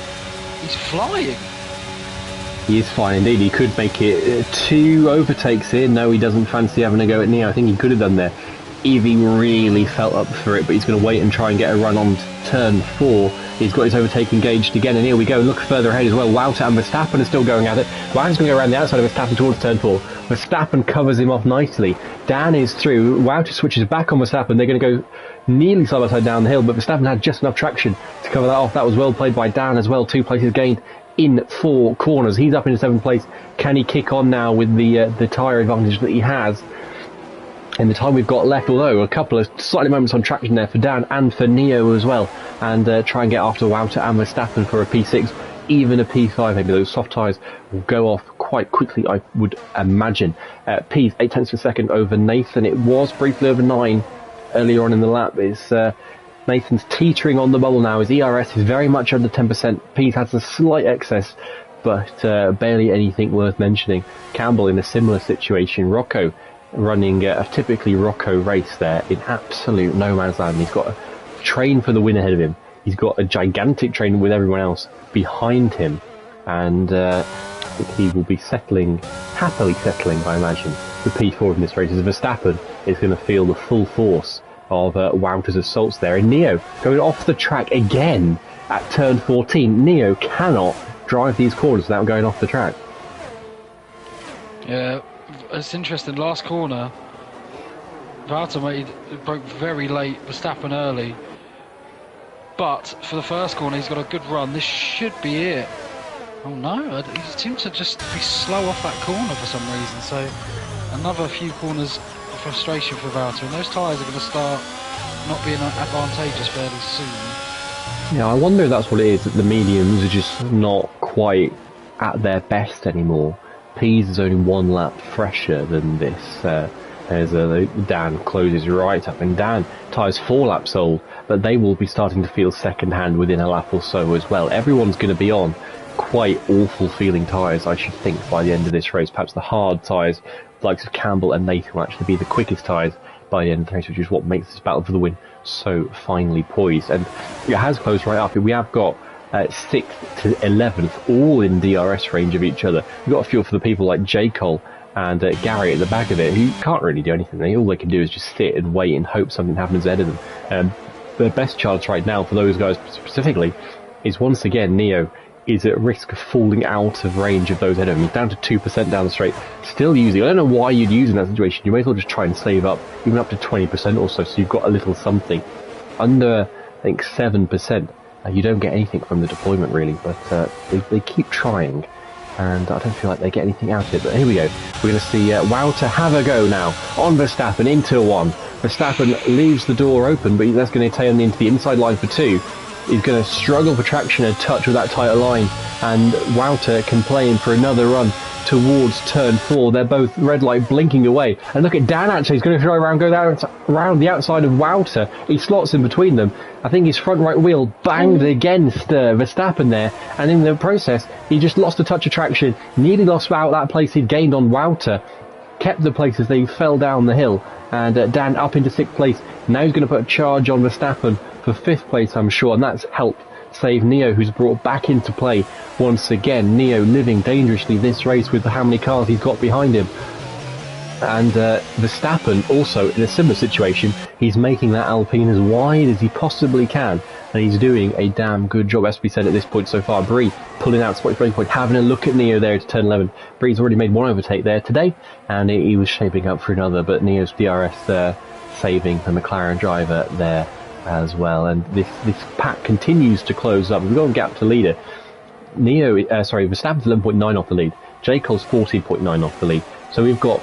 he's flying. He is fine indeed. He could make it 2 overtakes here. No, he doesn't fancy having a go at Neo. I think he could have done there if he really felt up for it, but he's going to wait and try and get a run on turn 4. He's got his overtake engaged again, and here we go. Look further ahead as well. Wout and Verstappen are still going at it. Wout's going to go around the outside of Verstappen towards turn 4. Verstappen covers him off nicely. Dan is through. Wout switches back on Verstappen. They're going to go nearly side by side down the hill, but Verstappen had just enough traction to cover that off. That was well played by Dan as well. 2 places gained in 4 corners. He's up into 7th place. Can he kick on now with the tyre advantage that he has in the time we've got left? Although a couple of slightly moments on traction there for Dan and for Neo as well, and try and get after Wout and Verstappen for a P6, even a P5. Maybe those soft tyres will go off quite quickly, I would imagine. P's 8 tenths of a second over Nathan. It was briefly over 9 earlier on in the lap. It's Nathan's teetering on the bubble now. His ERS is very much under 10%. P's has a slight excess but barely anything worth mentioning. Campbell in a similar situation. Rocco running a typically Rocco race there in absolute no man's land. He's got a train for the win ahead of him. He's got a gigantic train with everyone else behind him, and he will be happily settling, I imagine, the P4 in this race, as Verstappen is going to feel the full force of Wouters' assaults there. And Neo going off the track again at turn 14. Neo cannot drive these corners without going off the track. Yeah, it's interesting. Last corner, Valtteri broke very late, Verstappen early. But for the first corner, he's got a good run. This should be it. Oh no, he seems to just be slow off that corner for some reason. So another few corners of frustration for Valtteri. And those tyres are going to start not being advantageous fairly soon. Yeah, I wonder if that's what it is, that the mediums are just not quite at their best anymore. Pease is only 1 lap fresher than this. As Dan closes right up, and Dan tyres 4 laps old, but they will be starting to feel second hand within a lap or so as well. Everyone's going to be on quite awful feeling tyres, I should think, by the end of this race. Perhaps the hard tyres, the likes of Campbell and Nathan, will actually be the quickest tyres by the end of the race, which is what makes this battle for the win so finely poised. And it has closed right up. We have got 6th to 11th, all in DRS range of each other. We've got a feel for the people like J. Cole and Gary at the back of it, who can't really do anything. All they can do is just sit and wait and hope something happens ahead of them. The best chance right now for those guys specifically is, once again, Neo is at risk of falling out of range of those ahead of him. He's down to 2% down the straight, still using. I don't know why you'd use in that situation. You may as well just try and save up, even up to 20% or so you've got a little something. Under, I think, 7%, you don't get anything from the deployment, really, but they keep trying, and I don't feel like they get anything out of it. But here we go. We're going to see Wouter have a go now on Verstappen into 1. Verstappen leaves the door open, but that's going to take him into the inside line for 2. He's going to struggle for traction and touch with that tighter line, and Wouter can play in for another run towards turn 4. They're both red light blinking away, and look at Dan. Actually, he's going to try around, go down around the outside of Wouter. He slots in between them. I think his front right wheel banged against Verstappen there, and in the process he just lost a touch of traction, nearly lost out that place he'd gained on Wouter, kept the place as they fell down the hill, and Dan up into 6th place. Now he's going to put a charge on Verstappen for 5th place, I'm sure, and that's helped save Neo, who's brought back into play once again. Neo living dangerously this race with how many cars he's got behind him. And Verstappen also in a similar situation. He's making that Alpine as wide as he possibly can, and he's doing a damn good job, as we said at this point so far. Bree pulling out spot breaking point, having a look at Neo there to turn 11. Bree's already made 1 overtake there today, and he was shaping up for another, but Neo's DRS saving the McLaren driver there as well. And this pack continues to close up. We've got a gap to leader. Verstappen's 11.9 off the lead. J. Cole's 14.9 off the lead. So we've got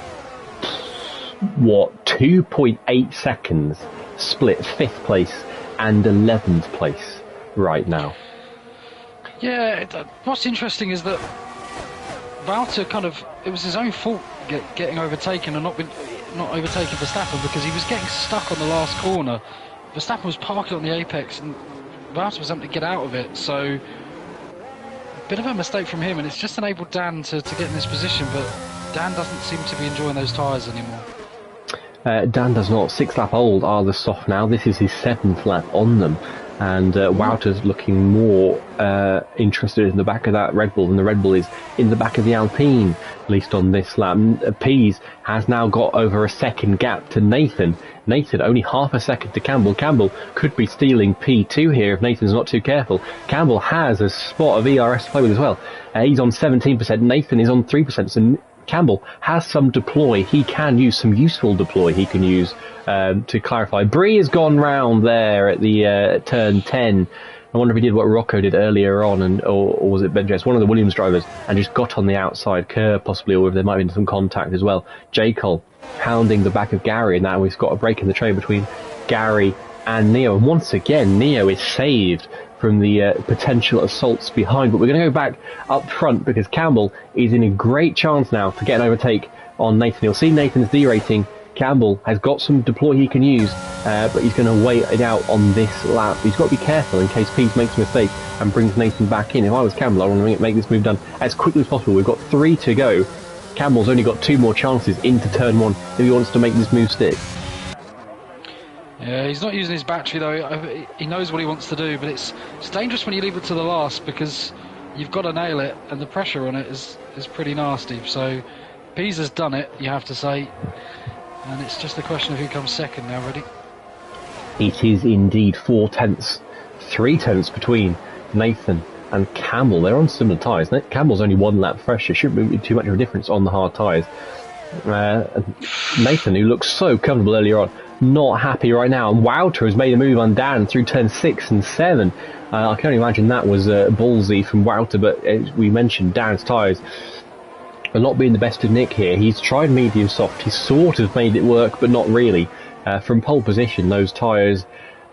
2.8 seconds split 5th place and 11th place right now. Yeah, what's interesting is that Valtteri it was his own fault getting overtaken and not overtaking Verstappen, because he was getting stuck on the last corner. Verstappen was parking on the apex and Valtteri was able to get out of it, so a bit of a mistake from him, and it's just enabled Dan to get in this position, but Dan doesn't seem to be enjoying those tyres anymore. Dan does not. 6th lap old are the soft now. This is his 7th lap on them, and Wouter's looking more interested in the back of that Red Bull than the Red Bull is in the back of the Alpine, at least on this lap. Pease has now got over a second gap to Nathan. Nathan only half a second to Campbell. Campbell could be stealing P2 here if Nathan's not too careful. Campbell has a spot of ERS to play with as well. He's on 17%. Nathan is on 3%. So Campbell has some deploy. He can use some useful deploy he can use to clarify. Bree has gone round there at the turn 10. I wonder if he did what Rocco did earlier on, or was it Ben Jess, one of the Williams drivers, and just got on the outside curb possibly, or if there might have been some contact as well. J. Cole pounding the back of Gary, and now we've got a break in the train between Gary and Neo. And once again, Neo is saved from the potential assaults behind, but we're going to go back up front because Campbell is in a great chance now to get an overtake on Nathan. You'll see Nathan's D rating Campbell has got some deploy he can use, but he's going to wait it out on this lap. He's got to be careful in case Pete makes a mistake and brings Nathan back in. If I was Campbell, I want to make this move done as quickly as possible. We've got 3 to go. Campbell's only got 2 more chances into turn 1 if he wants to make this move stick. Yeah, he's not using his battery though. He knows what he wants to do, but it's dangerous when you leave it to the last because you've got to nail it, and the pressure on it is pretty nasty. So Pease has done it, you have to say, and it's just a question of who comes second now, ready? It is indeed 4 tenths, 3 tenths between Nathan and Campbell. They're on similar tyres. Campbell's only 1 lap fresher, shouldn't be too much of a difference on the hard tyres. Nathan, who looked so comfortable earlier on, not happy right now. And Wouter has made a move on Dan through turn 6 and 7. I can only imagine that was ballsy from Wouter, but as we mentioned, Dan's tyres are not being the best of nick here. He's tried medium soft. He's sort of made it work, but not really. From pole position, those tyres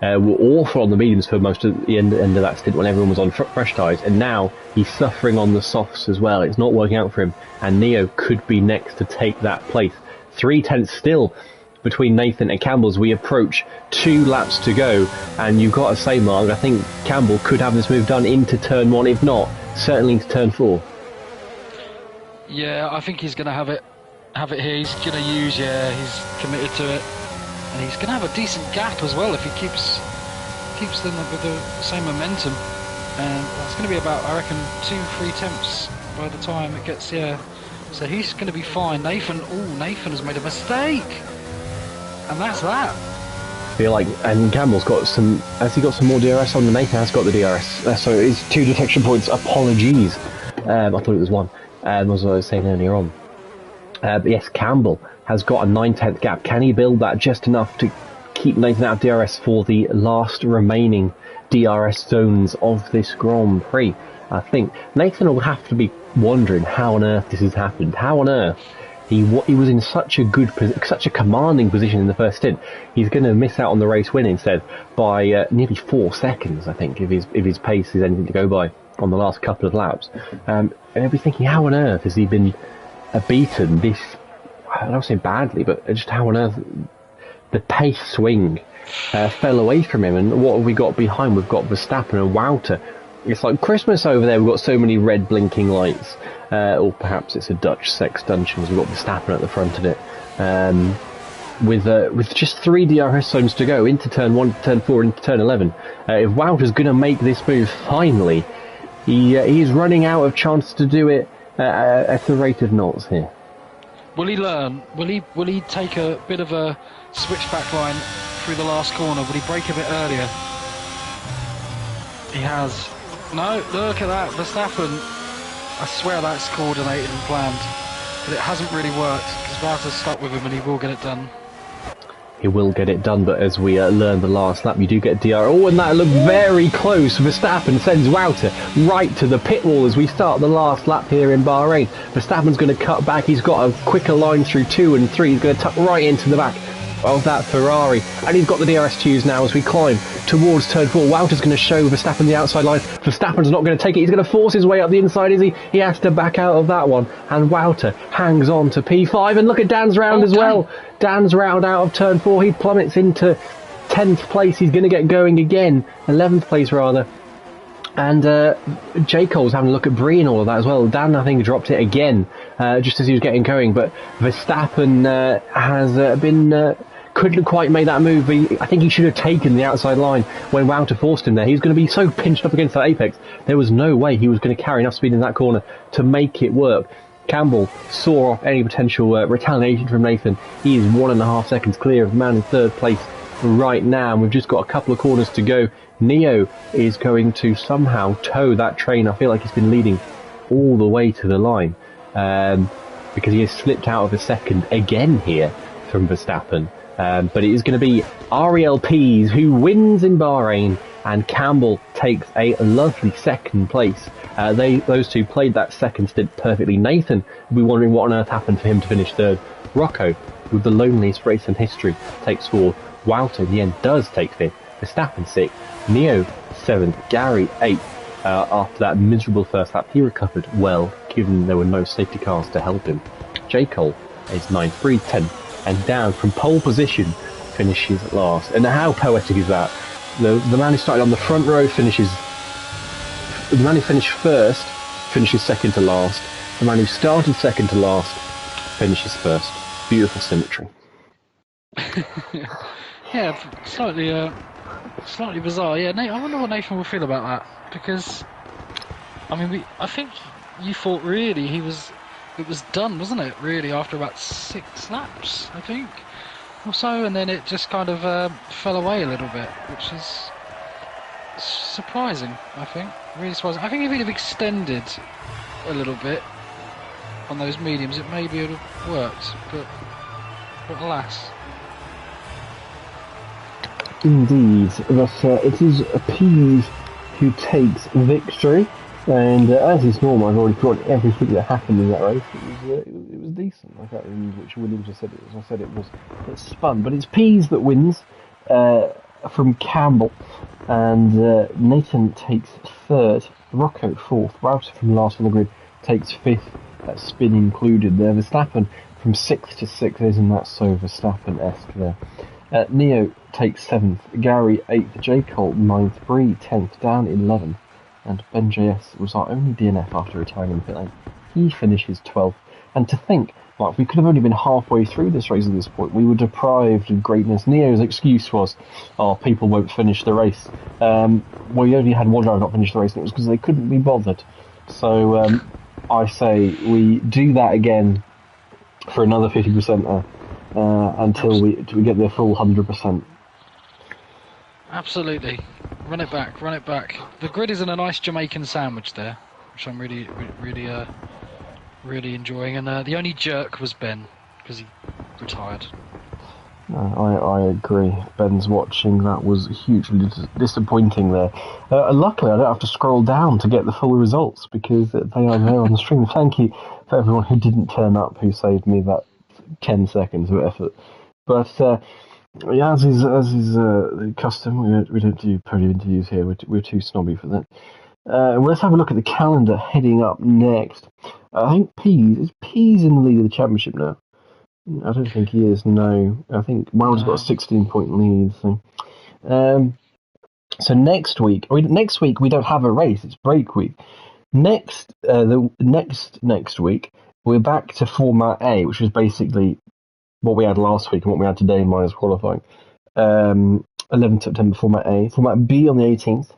were awful on the mediums for most of the end of that stint when everyone was on fresh tyres, and now he's suffering on the softs as well. It's not working out for him, and Neo could be next to take that place. 3 tenths still between Nathan and Campbell as we approach 2 laps to go, and you've got to say, Mark, I think Campbell could have this move done into turn 1, if not, certainly into turn 4. Yeah, I think he's going to have it here. He's going to use, he's committed to it. And he's going to have a decent gap as well if he keeps them with the same momentum. And that's going to be about, I reckon, 2-3 tenths by the time it gets here. So he's going to be fine. Nathan has made a mistake. And that's that. I feel like, and Campbell's got has he got some more DRS on? Nathan has got the DRS. So it's 2 detection points. Apologies. I thought it was 1. As I was saying earlier on. But yes, Campbell has got a 9/10 gap. Can he build that just enough to keep Nathan out of DRS for the last remaining DRS zones of this Grand Prix? I think Nathan will have to be wondering how on earth this has happened. How on earth he was in such a commanding position in the first stint. He's going to miss out on the race win instead by nearly 4 seconds, I think, if his pace is anything to go by on the last couple of laps. And I'll be thinking, how on earth has he been beaten this, I don't say badly, but just how on earth the pace swing fell away from him. And what have we got behind? We've got Verstappen and Wouter. It's like Christmas over there. We've got so many red blinking lights, or perhaps it's a Dutch sextunction. We've got Verstappen at the front of it, with just 3 DRS zones to go into turn 1, turn 4, into turn 11. If Wouter's going to make this move finally, he's running out of chance to do it at the rate of knots here. Will he learn? Will he take a bit of a switchback line through the last corner? Will he break a bit earlier? He has. No, look at that, Verstappen. I swear that's coordinated and planned, but it hasn't really worked because Wouter's stuck with him, and he will get it done. He will get it done, but as we learned the last lap, you do get DR. Oh, and that looked very close. Verstappen sends Wouter right to the pit wall as we start the last lap here in Bahrain. Verstappen's going to cut back. He's got a quicker line through 2 and 3. He's going to tuck right into the back of that Ferrari. And he's got the DRS to use now as we climb towards turn 4. Wouter's going to show Verstappen the outside line. Verstappen's not going to take it. He's going to force his way up the inside, is he? He has to back out of that one. And Wouter hangs on to P5. And look at Dan's round as well. Dan's round out of turn 4. He plummets into 10th place. He's going to get going again. 11th place, rather. And J. Cole's having a look at Brie and all of that as well. Dan, I think, dropped it again just as he was getting going. But Verstappen has been... couldn't quite make that move. I think he should have taken the outside line when Wouter forced him there. He was going to be so pinched up against that apex. There was no way he was going to carry enough speed in that corner to make it work. Campbell saw off any potential retaliation from Nathan. He is 1.5 seconds clear of the man in 3rd place right now. And we've just got a couple of corners to go. Neo is going to somehow tow that train. I feel like he's been leading all the way to the line because he has slipped out of a second again here from Verstappen. But it is going to be Ariel Pease who wins in Bahrain, and Campbell takes a lovely 2nd place. Those two played that second stint perfectly. Nathan will be wondering what on earth happened for him to finish 3rd. Rocco, with the loneliest race in history, takes 4th. Wouter, in the end, does take 5th. Verstappen 6th. Neo 7th. Gary 8th. After that miserable first lap, he recovered well, given there were no safety cars to help him. J. Cole is 9th. Bree 10th. and down from pole position finishes last. And how poetic is that? The man who started on the front row finishes. The man who finished first finishes second to last. The man who started second to last finishes first. Beautiful symmetry. Yeah, slightly bizarre. Yeah, I wonder what Nathan will feel about that, because I mean, I think you thought really it was done, wasn't it? Really, after about 6 laps, I think, or so, and then it just kind of fell away a little bit, which is surprising. I think really surprising. I think if he'd have extended a little bit on those mediums, it maybe would have worked, but alas. Indeed, but it is Pease who takes victory, and as is normal, I've already forgotten everything that happened in that race. It was decent. I can't remember which Williams I said it was. I said it spun, but it's Pease that wins from Campbell, and Nathan takes third, Rocco fourth, Wouter from last on the grid takes fifth, spin included there. Verstappen from sixth to sixth, isn't that so Verstappen-esque there? Neo takes 7th, Gary 8th, J. Colt 9th, Bree 10th, Dan 11th, and Ben JS was our only DNF after retiring in pit lane. He finishes 12th. And to think, like, we could have only been halfway through this race at this point. We were deprived of greatness. Neo's excuse was, people won't finish the race. We only had one driver not finish the race, and it was because they couldn't be bothered. So I say we do that again for another 50%. Until we get the full 100%. Absolutely. Run it back. The grid is in a nice Jamaican sandwich there, which I'm really enjoying. And the only jerk was Ben, because he retired. I agree. Ben's watching. That was hugely disappointing there. Luckily, I don't have to scroll down to get the full results, because they are there on the stream. Thank you for everyone who didn't turn up, who saved me that 10 seconds of effort. But yeah, as is the custom, we don't do podium interviews here. We're too snobby for that. Let's have a look at the calendar heading up next. I think Pease in the lead of the championship now. I don't think he is. No, I think Wild's got a 16-point lead. So next week we don't have a race. It's break week. Next week we're back to Format A, which is basically what we had last week and what we had today minus qualifying. 11th September, Format A. Format B on the 18th.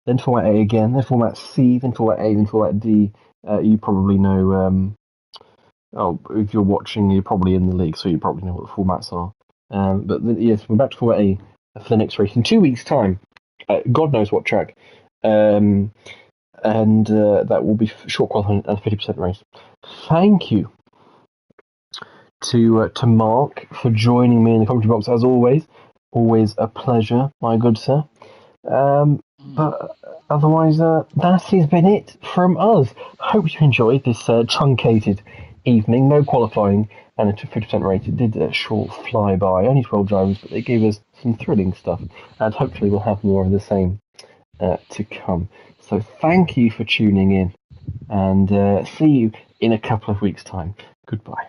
Then Format A again. Then Format C. Then Format A. Then Format D. You probably know... if you're watching, you're probably in the league, so you probably know what the formats are. But yes, we're back to Format A for the next race in 2 weeks' time. God knows what track. And that will be short qualifying and a 50% race. Thank you to Mark for joining me in the commentary box as always. Always a pleasure, my good sir. But otherwise, that has been it from us. Hope you enjoyed this truncated evening. No qualifying and a 50% race. It did a short fly by. Only 12 drivers, but they gave us some thrilling stuff. And hopefully we'll have more of the same to come. So thank you for tuning in. And see you in a couple of weeks' time. Goodbye.